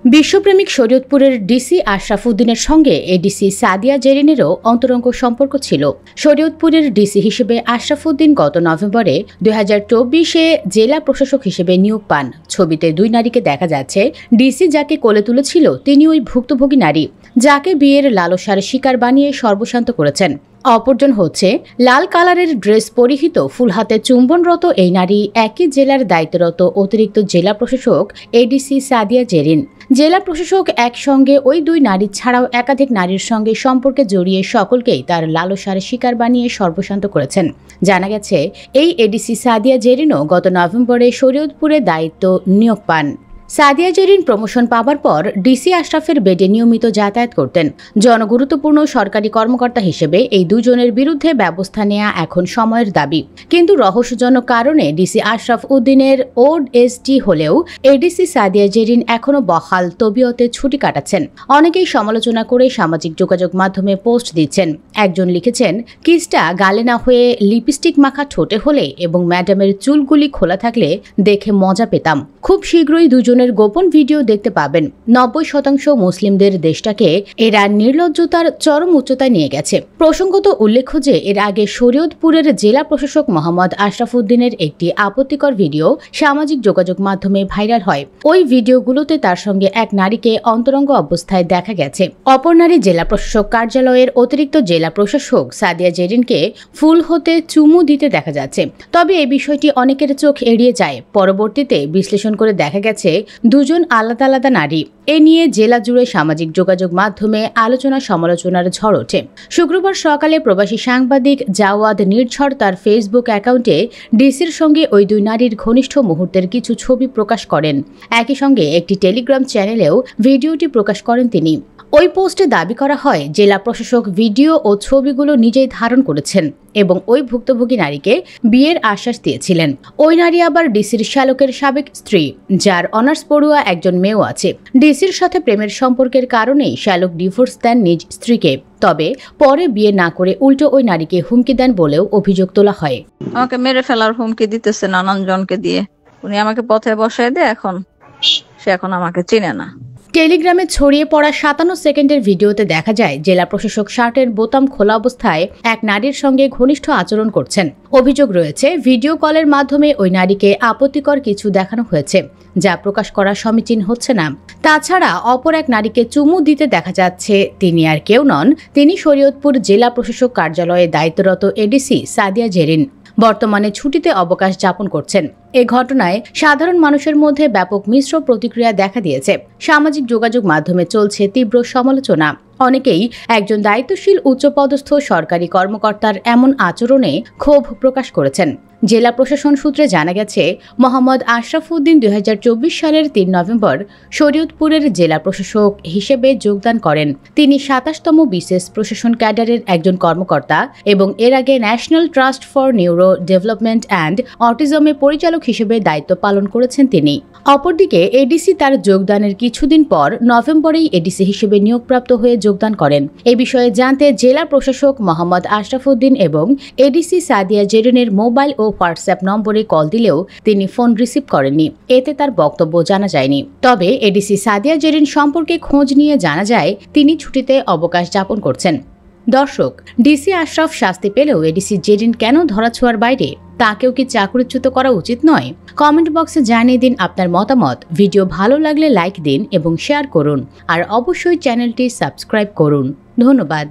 বিশ্বপ্রেমিক শরীয়তপুরের ডিসি আশরাফ উদ্দিনের সঙ্গে এডিসি সাদিয়া জেরিনেরও অন্তরঙ্গ সম্পর্ক ছিল। শরীয়তপুরের ডিসি হিসেবে আশরাফ উদ্দিন গত নভেম্বরে 2024-এ জেলা প্রশাসক হিসেবে নিয়োগ পান। ছবিতে দুই নারীকে দেখা যাচ্ছে। ডিসি যাকে কোলে তুলেছিল তিনি ওই ভুক্তভোগী নারী, যাকে বিয়ের লালসার শিকার বানিয়ে সর্বশান্ত করেছেন। অপরজন হচ্ছে লাল কালারের ড্রেস পরিহিত ফুল হাতে চুম্বনরত এই নারী, একই জেলার দায়িত্বরত অতিরিক্ত জেলা প্রশাসক এডিসি সাদিয়া জেরিন। জেলা প্রশাসক একসঙ্গে ওই দুই নারী ছাড়াও একাধিক নারীর সঙ্গে সম্পর্কে জড়িয়ে সকলকেই তার লালসার শিকার বানিয়ে সর্বশান্ত করেছেন। জানা গেছে, এই এডিসি সাদিয়া জেরিনও গত নভেম্বরে শরীয়তপুরে দায়িত্ব নিয়োগ পান। সাদিয়া জেরিন প্রমোশন পাবার পর ডিসি আশরাফের বেডে নিয়মিত যাতায়াত করতেন। জনগুরুত্বপূর্ণ সরকারি কর্মকর্তা হিসেবে এই দুজনের বিরুদ্ধে ব্যবস্থা নেওয়া এখন সময়ের দাবি। কিন্তু রহস্যজনক কারণে ডিসি আশরাফ উদ্দিনের ওএসডি হলেও এডিসি সাদিয়া জেরিন এখনও বহাল তবিয়তে ছুটি কাটাচ্ছেন। অনেকেই সমালোচনা করে সামাজিক যোগাযোগ মাধ্যমে পোস্ট দিচ্ছেন। একজন লিখেছেন, কিসটা গালে না হয়ে লিপস্টিক মাখা ঠোঁটে হলে এবং ম্যাডামের চুলগুলি খোলা থাকলে দেখে মজা পেতাম। খুব শীঘ্রই দুজনের গোপন ভিডিও দেখতে পাবেন। 90% মুসলিমদের দেশটাকে এরা নির্লজ্জতার চরম উচ্চতায় নিয়ে গেছে। প্রসঙ্গত উল্লেখ্য যে এর আগে শরীয়তপুরের জেলা প্রশাসক মোহাম্মদ আশরাফ উদ্দিনের একটি আপত্তিকর ভিডিও সামাজিক যোগাযোগ মাধ্যমে ভাইরাল হয়। ওই ভিডিওগুলোতে তার সঙ্গে এক নারীকে অন্তরঙ্গ অবস্থায় দেখা গেছে। অপর নারী জেলা প্রশাসক কার্যালয়ের অতিরিক্ত জেলা প্রশাসক সাদিয়া জেরিনকে ফুল হতে চুমু দিতে দেখা যাচ্ছে। তবে এই বিষয়টি অনেকের চোখ এড়িয়ে যায়। পরবর্তীতে বিশ্লেষণ করে দেখা গেছে দুজন আলাদা আলাদা নারী। এ নিয়ে জেলা জুড়ে সামাজিক যোগাযোগ মাধ্যমে আলোচনা সমালোচনার ঝড় ওঠে। শুক্রবার সকালে প্রবাসী সাংবাদিক জাওয়াদ নির্ঝর তার ফেসবুক অ্যাকাউন্টে ডিসির সঙ্গে ওই দুই নারীর ঘনিষ্ঠ মুহূর্তের কিছু ছবি প্রকাশ করেন। একই সঙ্গে একটি টেলিগ্রাম চ্যানেলেও ভিডিওটি প্রকাশ করেন তিনি। ওই পোস্টে দাবি করা হয়, জেলা প্রশাসক ভিডিও ও ছবিগুলো নিজেই ধারণ করেছেন এবং ওই ভুক্তভোগী নারীকে বিয়ের আশ্বাস দিয়েছিলেন। ওই নারী আবার ডিসির শ্যালকের সাবেক স্ত্রী, যার অনার্স পড়ুয়া একজন মেয়েও আছে। ডিসির সাথে প্রেমের সম্পর্কের কারণেই শ্যালক ডিভোর্স দেন নিজ স্ত্রীকে। তবে পরে বিয়ে না করে উল্টো ওই নারীকে হুমকি দেন বলেও অভিযোগ তোলা হয়। আমাকে মেরে ফেলার হুমকি দিতেছে নানান জনকে দিয়ে। উনি আমাকে পথে বসায় দেয়, সে এখন আমাকে চিনে না। টেলিগ্রামে ছড়িয়ে পড়া 57 সেকেন্ডের ভিডিওতে দেখা যায় জেলা প্রশাসক শার্টের বোতাম খোলা অবস্থায় এক নারীর সঙ্গে ঘনিষ্ঠ আচরণ করছেন। অভিযোগ রয়েছে, ভিডিও কলের মাধ্যমে ওই নারীকে আপত্তিকর কিছু দেখানো হয়েছে, যা প্রকাশ করা সমীচীন হচ্ছে না। তাছাড়া অপর এক নারীকে চুমু দিতে দেখা যাচ্ছে। তিনি আর কেউ নন, তিনি শরীয়তপুর জেলা প্রশাসক কার্যালয়ে দায়িত্বরত এডিসি সাদিয়া জেরিন। বর্তমানে ছুটিতে অবকাশ যাপন করছেন। এ ঘটনায় সাধারণ মানুষের মধ্যে ব্যাপক মিশ্র প্রতিক্রিয়া দেখা দিয়েছে। সামাজিক যোগাযোগ মাধ্যমে চলছে তীব্র সমালোচনা। অনেকেই একজন দায়িত্বশীল উচ্চপদস্থ সরকারি কর্মকর্তার এমন আচরণে ক্ষোভ প্রকাশ করেছেন। জেলা প্রশাসন সূত্রে জানা গেছে, মোহাম্মদ আশরাফ উদ্দিন 2024 সালের 3 নভেম্বর শরীয়তপুরের জেলা প্রশাসক হিসেবে যোগদান করেন। তিনি 27তম বিশেষ প্রশাসন ক্যাডারের একজন কর্মকর্তা এবং এর আগে National Trust for Neuro Development and অটিজমে পরিচালক হিসেবে দায়িত্ব পালন করেছেন তিনি। অপরদিকে এডিসি তার যোগদানের কিছুদিন পর নভেম্বরেই এডিসি হিসেবে নিয়োগপ্রাপ্ত হয়ে যোগদান করেন। এ বিষয়ে জানতে জেলা প্রশাসক মোহাম্মদ আশরাফ উদ্দিন এবং এডিসি সাদিয়া জেরিনের মোবাইল ও হোয়াটসঅ্যাপ নম্বরে কল দিলেও তিনি ফোন রিসিভ করেননি। এতে তার বক্তব্য জানা যায়নি। তবে এডিসি সাদিয়া জেরিন সম্পর্কে খোঁজ নিয়ে জানা যায় তিনি ছুটিতে অবকাশ যাপন করছেন। দর্শক, ডিসি আশরাফ শাস্তি পেলেও এডিসি জেরিন কেন ধরাছোঁয়ার বাইরে? তাকেও কি চাকরিচ্যুত করা উচিত নয়? কমেন্ট বক্সে জানিয়ে দিন আপনার মতামত। ভিডিও ভালো লাগলে লাইক দিন এবং শেয়ার করুন। আর অবশ্যই চ্যানেলটি সাবস্ক্রাইব করুন। ধন্যবাদ।